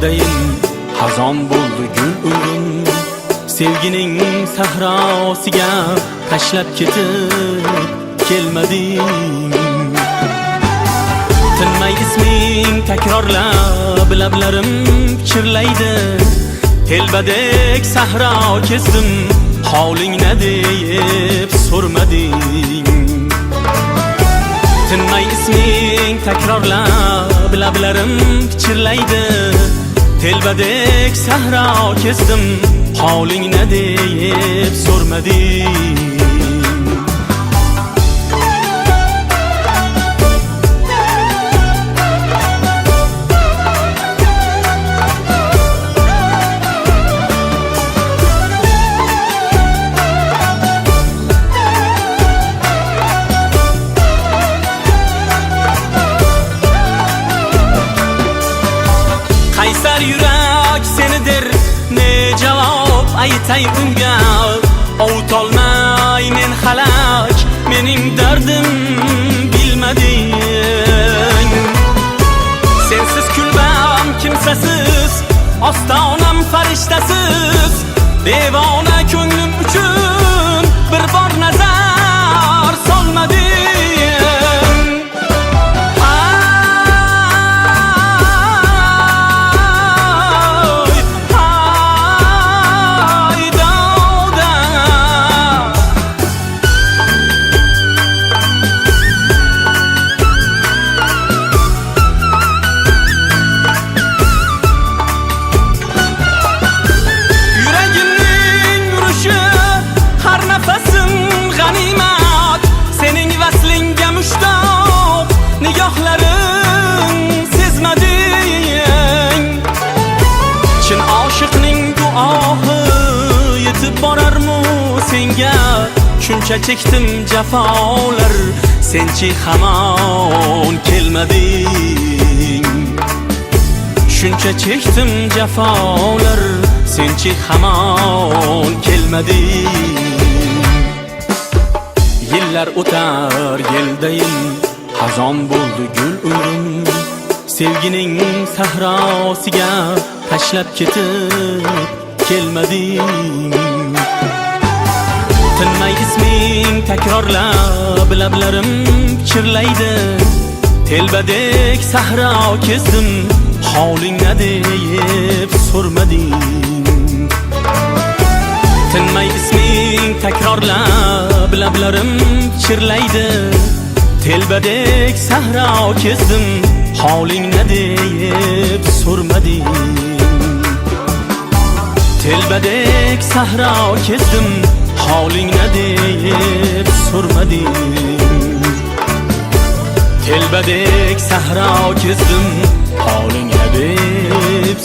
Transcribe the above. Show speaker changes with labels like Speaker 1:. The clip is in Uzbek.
Speaker 1: yeldayin xazon bo'ldi gul umrim. Sevgining sahrosiga tashlab ketib kelmading. Tinmay isming takrorlab lablarim pichirlaydi. Telbadek sahro kezdim, holing ne deyib so'rmading. Tinmay isming takrorlab lablarim pichirlaydi. Telbadek sahro kezdim, holing ne deyib so'rmading. Qaysar yurak senidir, ne javob aytay unga. Ovutolmay men halak, mening dardim bilmading. Sensiz kulbam kimsasiz, ostonam farishtasiz. Devona ko'nglim uchun bir bor nazar solmading. Nigohlaring sezmading. Chin oshiqning duohi yetib borarmi senga? Shuncha chekdim jafolar, senchi hamon kelmading. Shuncha chekdim jafolar, senchi hamon kelmading. Yillar o'tar yeldayin xazon bo'ldi gul umrim. Sevgining sahrosiga tashlab ketib kelmading. Tinmay isming takrorlab lablarim pichirlaydi. Telbadek sahro kezdim, holing ne deyib so'rmading. Tinmay isming takrorlab lablarim pichirlaydi. Telbadek sahro kezdim, holing ne deyib so'rmading. Telbadek sahro kezdim, holing ne deyib so'rmading. Telbadek sahro kezdim, holing ne deyib